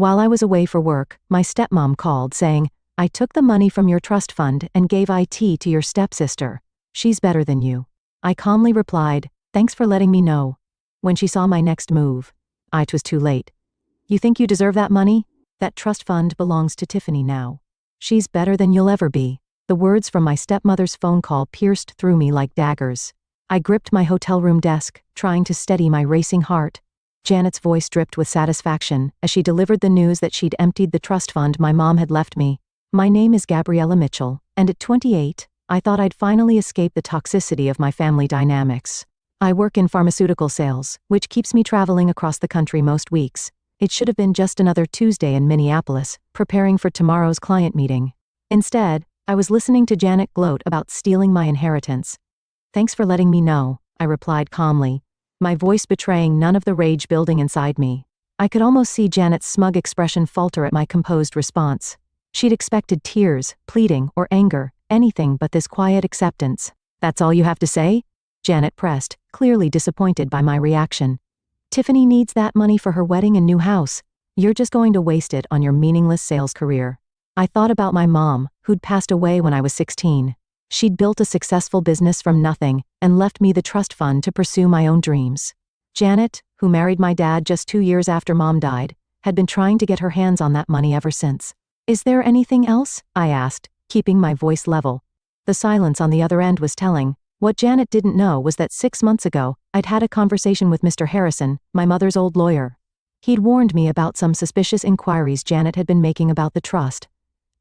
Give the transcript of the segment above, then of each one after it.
While I was away for work, my stepmom called saying, "I took the money from your trust fund and gave IT to your stepsister. She's better than you." I calmly replied, "Thanks for letting me know." When she saw my next move, it was too late. "You think you deserve that money? That trust fund belongs to Tiffany now. She's better than you'll ever be." The words from my stepmother's phone call pierced through me like daggers. I gripped my hotel room desk, trying to steady my racing heart. Janet's voice dripped with satisfaction as she delivered the news that she'd emptied the trust fund my mom had left me. "My name is Gabriella Mitchell, and at 28, I thought I'd finally escape the toxicity of my family dynamics. I work in pharmaceutical sales, which keeps me traveling across the country most weeks. It should have been just another Tuesday in Minneapolis, preparing for tomorrow's client meeting. Instead, I was listening to Janet gloat about stealing my inheritance. "Thanks for letting me know," I replied calmly, my voice betraying none of the rage building inside me. I could almost see Janet's smug expression falter at my composed response. She'd expected tears, pleading, or anger, anything but this quiet acceptance. "That's all you have to say?" Janet pressed, clearly disappointed by my reaction. "Tiffany needs that money for her wedding and new house. You're just going to waste it on your meaningless sales career." I thought about my mom, who'd passed away when I was 16. She'd built a successful business from nothing and left me the trust fund to pursue my own dreams. Janet, who married my dad just 2 years after Mom died, had been trying to get her hands on that money ever since. "Is there anything else?" I asked, keeping my voice level. The silence on the other end was telling. What Janet didn't know was that 6 months ago, I'd had a conversation with Mr. Harrison, my mother's old lawyer. He'd warned me about some suspicious inquiries Janet had been making about the trust.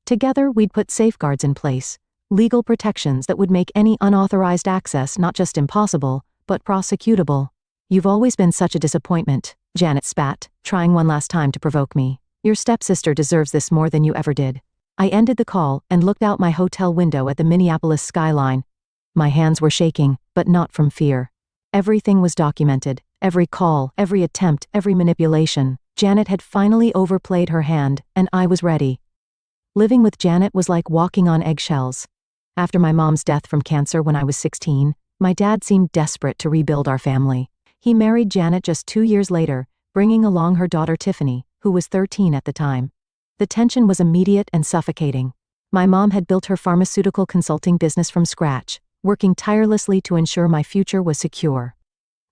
Together, we'd put safeguards in place, legal protections that would make any unauthorized access not just impossible, but prosecutable. "You've always been such a disappointment," Janet spat, trying one last time to provoke me. "Your stepsister deserves this more than you ever did." I ended the call and looked out my hotel window at the Minneapolis skyline. My hands were shaking, but not from fear. Everything was documented. Every call, every attempt, every manipulation. Janet had finally overplayed her hand, and I was ready. Living with Janet was like walking on eggshells. After my mom's death from cancer when I was 16, my dad seemed desperate to rebuild our family. He married Janet just 2 years later, bringing along her daughter Tiffany, who was 13 at the time. The tension was immediate and suffocating. My mom had built her pharmaceutical consulting business from scratch, working tirelessly to ensure my future was secure.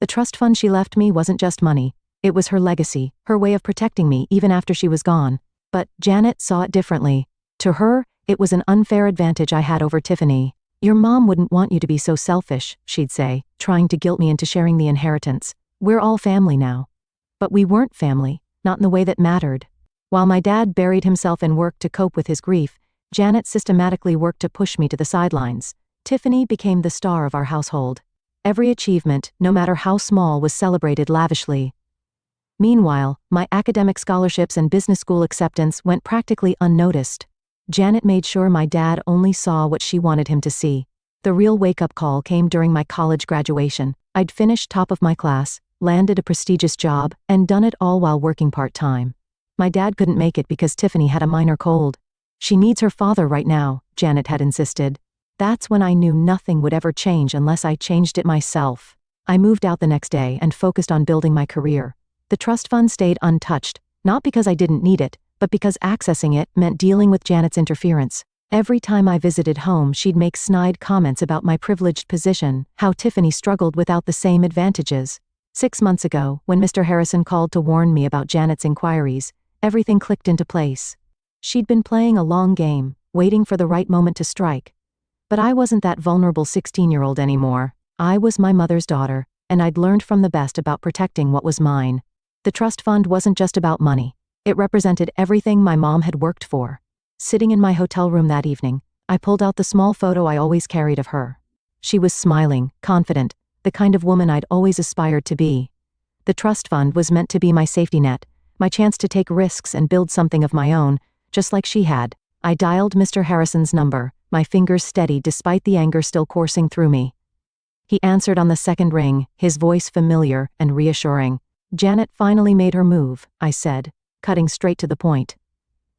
The trust fund she left me wasn't just money. It was her legacy, her way of protecting me even after she was gone. But Janet saw it differently. To her, it was an unfair advantage I had over Tiffany. "Your mom wouldn't want you to be so selfish," she'd say, trying to guilt me into sharing the inheritance. "We're all family now." But we weren't family, not in the way that mattered. While my dad buried himself in work to cope with his grief, Janet systematically worked to push me to the sidelines. Tiffany became the star of our household. Every achievement, no matter how small, was celebrated lavishly. Meanwhile, my academic scholarships and business school acceptance went practically unnoticed. Janet made sure my dad only saw what she wanted him to see. The real wake-up call came during my college graduation. I'd finished top of my class, landed a prestigious job, and done it all while working part-time. My dad couldn't make it because Tiffany had a minor cold. "She needs her father right now," Janet had insisted. That's when I knew nothing would ever change unless I changed it myself. I moved out the next day and focused on building my career. The trust fund stayed untouched, not because I didn't need it, but because accessing it meant dealing with Janet's interference. Every time I visited home, she'd make snide comments about my privileged position, how Tiffany struggled without the same advantages. 6 months ago, when Mr. Harrison called to warn me about Janet's inquiries, everything clicked into place. She'd been playing a long game, waiting for the right moment to strike. But I wasn't that vulnerable 16-year-old anymore. I was my mother's daughter, and I'd learned from the best about protecting what was mine. The trust fund wasn't just about money. It represented everything my mom had worked for. Sitting in my hotel room that evening, I pulled out the small photo I always carried of her. She was smiling, confident, the kind of woman I'd always aspired to be. The trust fund was meant to be my safety net, my chance to take risks and build something of my own, just like she had. I dialed Mr. Harrison's number, my fingers steady despite the anger still coursing through me. He answered on the second ring, his voice familiar and reassuring. "Janet finally made her move," I said, cutting straight to the point.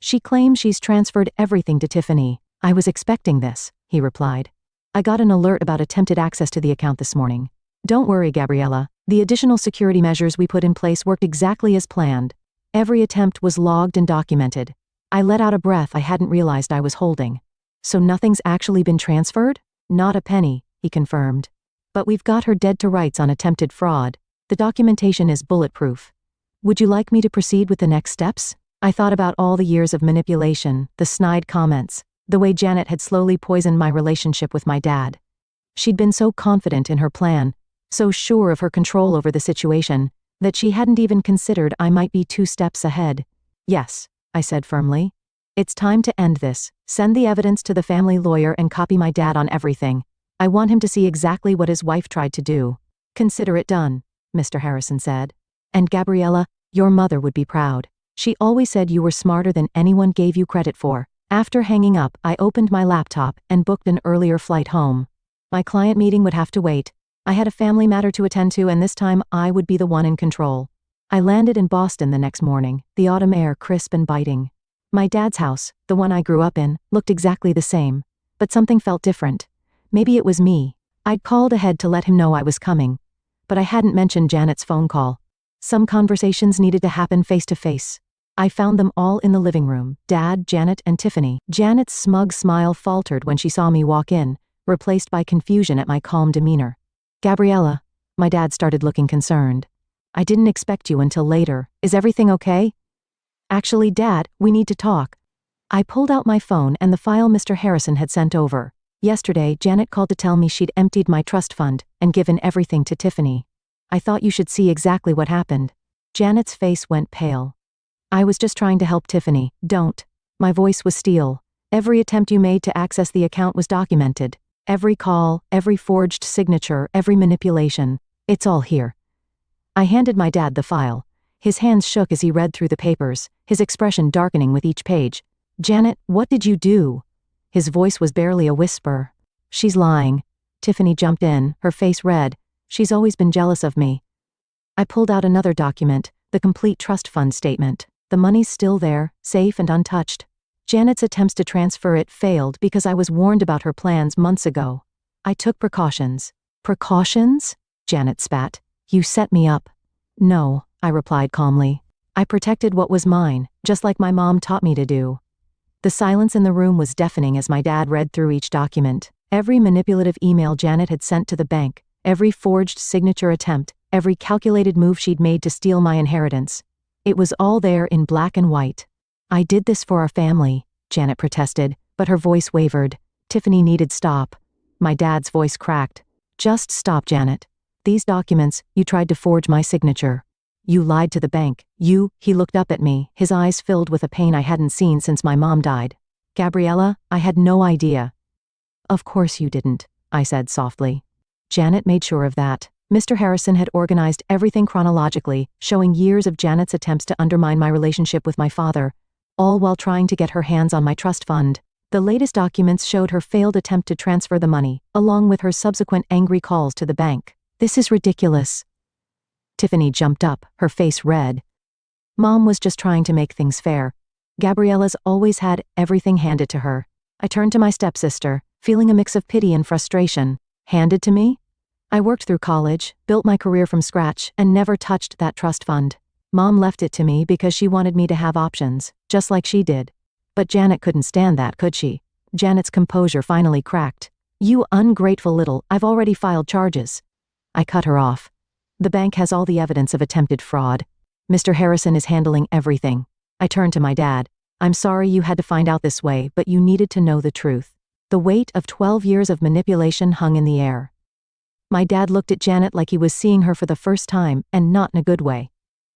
"She claims she's transferred everything to Tiffany. I was expecting this," he replied. "I got an alert about attempted access to the account this morning. Don't worry, Gabriella. The additional security measures we put in place worked exactly as planned. Every attempt was logged and documented. I let out a breath I hadn't realized I was holding. So nothing's actually been transferred? Not a penny, he confirmed. But we've got her dead to rights on attempted fraud. The documentation is bulletproof. Would you like me to proceed with the next steps? I thought about all the years of manipulation, the snide comments, the way Janet had slowly poisoned my relationship with my dad. She'd been so confident in her plan, so sure of her control over the situation, that she hadn't even considered I might be 2 steps ahead. Yes, I said firmly. It's time to end this. Send the evidence to the family lawyer and copy my dad on everything. I want him to see exactly what his wife tried to do. Consider it done, Mr. Harrison said. And Gabriella, your mother would be proud. She always said you were smarter than anyone gave you credit for. After hanging up, I opened my laptop and booked an earlier flight home. My client meeting would have to wait. I had a family matter to attend to, and this time I would be the one in control. I landed in Boston the next morning, the autumn air crisp and biting. My dad's house, the one I grew up in, looked exactly the same. But something felt different. Maybe it was me. I'd called ahead to let him know I was coming. But I hadn't mentioned Janet's phone call. Some conversations needed to happen face to face. I found them all in the living room, Dad, Janet, and Tiffany. Janet's smug smile faltered when she saw me walk in, replaced by confusion at my calm demeanor. Gabriella, my dad started looking concerned. I didn't expect you until later. Is everything okay? Actually, Dad, we need to talk. I pulled out my phone and the file Mr. Harrison had sent over. Yesterday, Janet called to tell me she'd emptied my trust fund and given everything to Tiffany. I thought you should see exactly what happened. Janet's face went pale. I was just trying to help Tiffany. Don't. My voice was steel. Every attempt you made to access the account was documented. Every call, every forged signature, every manipulation. It's all here. I handed my dad the file. His hands shook as he read through the papers, his expression darkening with each page. Janet, what did you do? His voice was barely a whisper. She's lying. Tiffany jumped in, her face red. She's always been jealous of me. I pulled out another document, the complete trust fund statement. The money's still there, safe and untouched. Janet's attempts to transfer it failed because I was warned about her plans months ago. I took precautions. Precautions? Janet spat. You set me up. No, I replied calmly. I protected what was mine, just like my mom taught me to do. The silence in the room was deafening as my dad read through each document. Every manipulative email Janet had sent to the bank, every forged signature attempt, every calculated move she'd made to steal my inheritance. It was all there in black and white. I did this for our family, Janet protested, but her voice wavered. Tiffany needed stop. My dad's voice cracked. Just stop, Janet. These documents, you tried to forge my signature. You lied to the bank. He looked up at me, his eyes filled with a pain I hadn't seen since my mom died. Gabriella, I had no idea. Of course you didn't, I said softly. Janet made sure of that. Mr. Harrison had organized everything chronologically, showing years of Janet's attempts to undermine my relationship with my father, all while trying to get her hands on my trust fund. The latest documents showed her failed attempt to transfer the money, along with her subsequent angry calls to the bank. This is ridiculous. Tiffany jumped up, her face red. Mom was just trying to make things fair. Gabriella's always had everything handed to her. I turned to my stepsister, feeling a mix of pity and frustration. Handed to me? I worked through college, built my career from scratch, and never touched that trust fund. Mom left it to me because she wanted me to have options, just like she did. But Janet couldn't stand that, could she? Janet's composure finally cracked. You ungrateful little, I've already filed charges. I cut her off. The bank has all the evidence of attempted fraud. Mr. Harrison is handling everything. I turned to my dad. I'm sorry you had to find out this way, but you needed to know the truth. The weight of 12 years of manipulation hung in the air. My dad looked at Janet like he was seeing her for the first time, and not in a good way.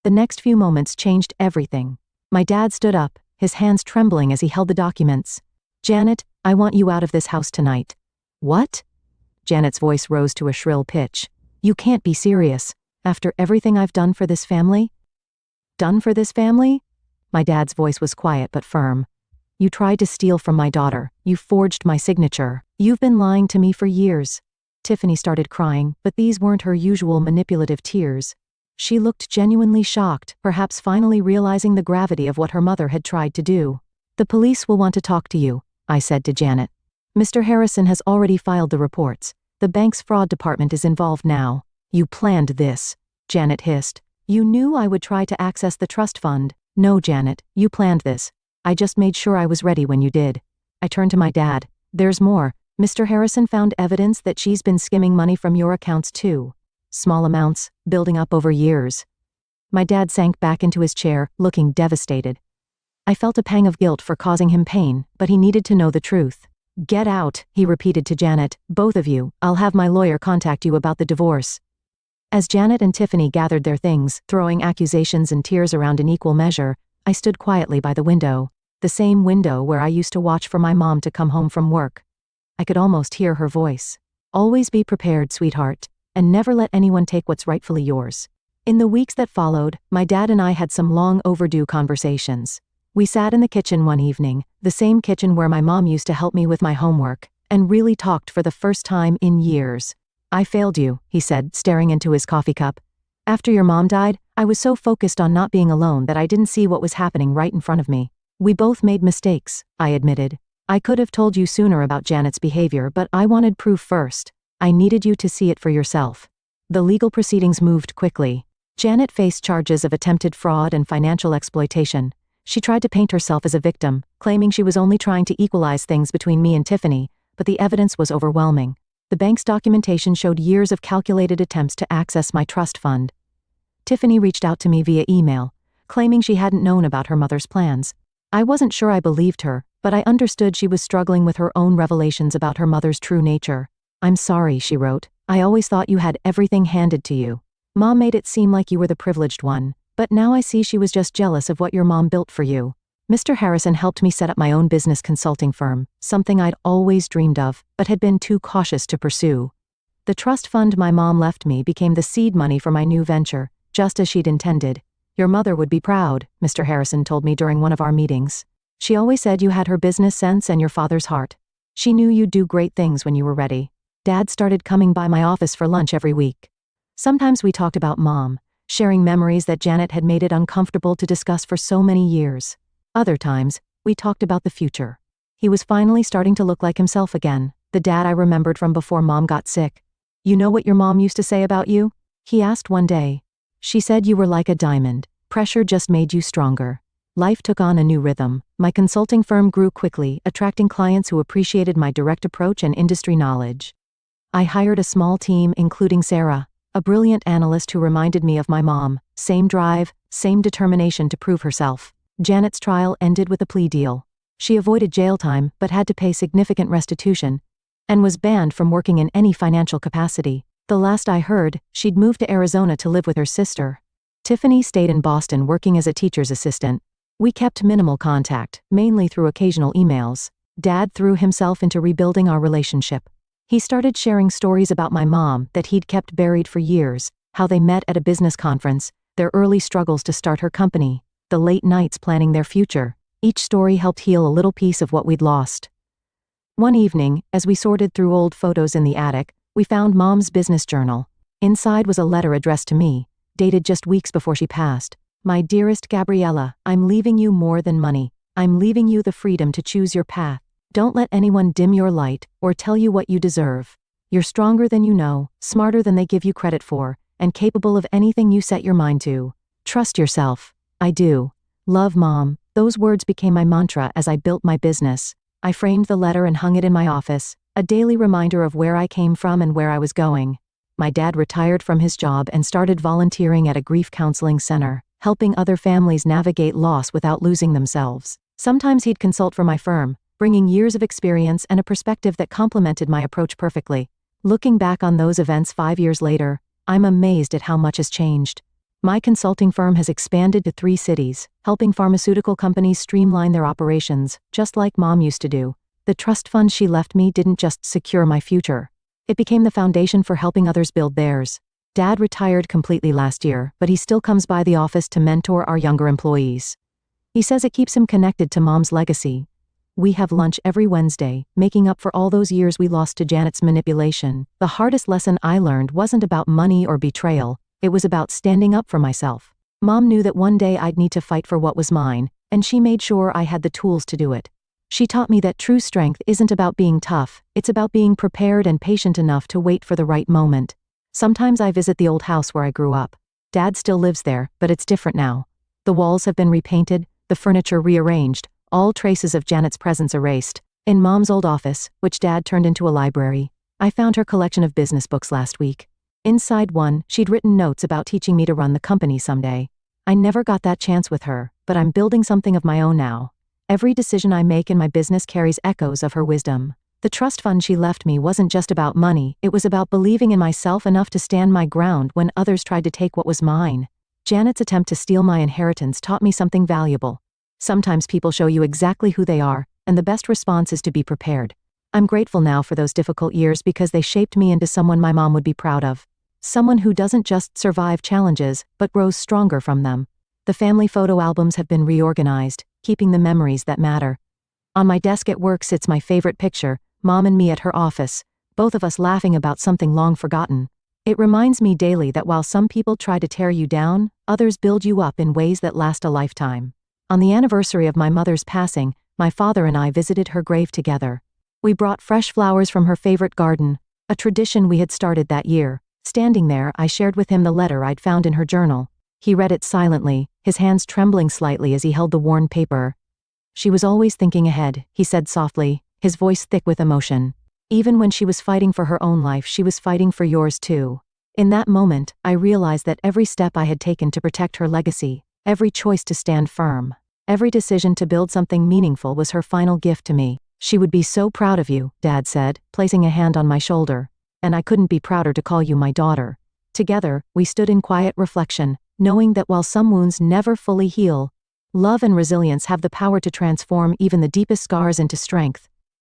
The next few moments changed everything. My dad stood up, his hands trembling as he held the documents. Janet, I want you out of this house tonight. What? Janet's voice rose to a shrill pitch. You can't be serious. After everything I've done for this family? Done for this family? My dad's voice was quiet but firm. You tried to steal from my daughter. You forged my signature. You've been lying to me for years. Tiffany started crying, but these weren't her usual manipulative tears. She looked genuinely shocked, perhaps finally realizing the gravity of what her mother had tried to do. The police will want to talk to you, I said to Janet. Mr. Harrison has already filed the reports. The bank's fraud department is involved now. You planned this, Janet hissed. You knew I would try to access the trust fund. No, Janet, you planned this. I just made sure I was ready when you did. I turned to my dad. There's more. Mr. Harrison found evidence that she's been skimming money from your accounts too. Small amounts, building up over years. My dad sank back into his chair, looking devastated. I felt a pang of guilt for causing him pain, but he needed to know the truth. Get out, he repeated to Janet, both of you. I'll have my lawyer contact you about the divorce. As Janet and Tiffany gathered their things, throwing accusations and tears around in equal measure, I stood quietly by the window. The same window where I used to watch for my mom to come home from work. I could almost hear her voice. Always be prepared, sweetheart, and never let anyone take what's rightfully yours. In the weeks that followed, my dad and I had some long overdue conversations. We sat in the kitchen one evening, the same kitchen where my mom used to help me with my homework, and really talked for the first time in years. I failed you, he said, staring into his coffee cup. After your mom died, I was so focused on not being alone that I didn't see what was happening right in front of me. We both made mistakes, I admitted. I could have told you sooner about Janet's behavior, but I wanted proof first. I needed you to see it for yourself. The legal proceedings moved quickly. Janet faced charges of attempted fraud and financial exploitation. She tried to paint herself as a victim, claiming she was only trying to equalize things between me and Tiffany, but the evidence was overwhelming. The bank's documentation showed years of calculated attempts to access my trust fund. Tiffany reached out to me via email, claiming she hadn't known about her mother's plans. I wasn't sure I believed her, but I understood she was struggling with her own revelations about her mother's true nature. I'm sorry, she wrote. I always thought you had everything handed to you. Mom made it seem like you were the privileged one. But now I see she was just jealous of what your mom built for you. Mr. Harrison helped me set up my own business consulting firm, something I'd always dreamed of, but had been too cautious to pursue. The trust fund my mom left me became the seed money for my new venture, just as she'd intended. Your mother would be proud, Mr. Harrison told me during one of our meetings. She always said you had her business sense and your father's heart. She knew you'd do great things when you were ready. Dad started coming by my office for lunch every week. Sometimes we talked about Mom, sharing memories that Janet had made it uncomfortable to discuss for so many years. Other times, we talked about the future. He was finally starting to look like himself again, the dad I remembered from before Mom got sick. You know what your mom used to say about you? He asked one day. She said you were like a diamond. Pressure just made you stronger. Life took on a new rhythm. My consulting firm grew quickly, attracting clients who appreciated my direct approach and industry knowledge. I hired a small team, including Sarah, a brilliant analyst who reminded me of my mom. Same drive, same determination to prove herself. Janet's trial ended with a plea deal. She avoided jail time but had to pay significant restitution and was banned from working in any financial capacity. The last I heard, she'd moved to Arizona to live with her sister. Tiffany stayed in Boston working as a teacher's assistant. We kept minimal contact, mainly through occasional emails. Dad threw himself into rebuilding our relationship. He started sharing stories about my mom that he'd kept buried for years, how they met at a business conference, their early struggles to start her company, the late nights planning their future. Each story helped heal a little piece of what we'd lost. One evening, as we sorted through old photos in the attic, we found Mom's business journal. Inside was a letter addressed to me, dated just weeks before she passed. My dearest Gabriella, I'm leaving you more than money. I'm leaving you the freedom to choose your path. Don't let anyone dim your light or tell you what you deserve. You're stronger than you know, smarter than they give you credit for, and capable of anything you set your mind to. Trust yourself. I do. Love, Mom. Those words became my mantra as I built my business. I framed the letter and hung it in my office, a daily reminder of where I came from and where I was going. My dad retired from his job and started volunteering at a grief counseling center, helping other families navigate loss without losing themselves. Sometimes he'd consult for my firm, bringing years of experience and a perspective that complemented my approach perfectly. Looking back on those events 5 years later, I'm amazed at how much has changed. My consulting firm has expanded to 3 cities, helping pharmaceutical companies streamline their operations, just like Mom used to do. The trust fund she left me didn't just secure my future. It became the foundation for helping others build theirs. Dad retired completely last year, but he still comes by the office to mentor our younger employees. He says it keeps him connected to Mom's legacy. We have lunch every Wednesday, making up for all those years we lost to Janet's manipulation. The hardest lesson I learned wasn't about money or betrayal, it was about standing up for myself. Mom knew that one day I'd need to fight for what was mine, and she made sure I had the tools to do it. She taught me that true strength isn't about being tough, it's about being prepared and patient enough to wait for the right moment. Sometimes I visit the old house where I grew up. Dad still lives there, but it's different now. The walls have been repainted, the furniture rearranged, all traces of Janet's presence erased. In Mom's old office, which Dad turned into a library, I found her collection of business books last week. Inside one, she'd written notes about teaching me to run the company someday. I never got that chance with her, but I'm building something of my own now. Every decision I make in my business carries echoes of her wisdom. The trust fund she left me wasn't just about money, it was about believing in myself enough to stand my ground when others tried to take what was mine. Janet's attempt to steal my inheritance taught me something valuable. Sometimes people show you exactly who they are, and the best response is to be prepared. I'm grateful now for those difficult years because they shaped me into someone my mom would be proud of. Someone who doesn't just survive challenges, but grows stronger from them. The family photo albums have been reorganized, keeping the memories that matter. On my desk at work sits my favorite picture, Mom and me at her office, both of us laughing about something long forgotten. It reminds me daily that while some people try to tear you down, others build you up in ways that last a lifetime. On the anniversary of my mother's passing, my father and I visited her grave together. We brought fresh flowers from her favorite garden, a tradition we had started that year. Standing there, I shared with him the letter I'd found in her journal. He read it silently, his hands trembling slightly as he held the worn paper. "She was always thinking ahead," he said softly, his voice thick with emotion. "Even when she was fighting for her own life, she was fighting for yours too." In that moment, I realized that every step I had taken to protect her legacy, every choice to stand firm, every decision to build something meaningful was her final gift to me. "She would be so proud of you," Dad said, placing a hand on my shoulder. "And I couldn't be prouder to call you my daughter." Together, we stood in quiet reflection, knowing that while some wounds never fully heal, love and resilience have the power to transform even the deepest scars into strength.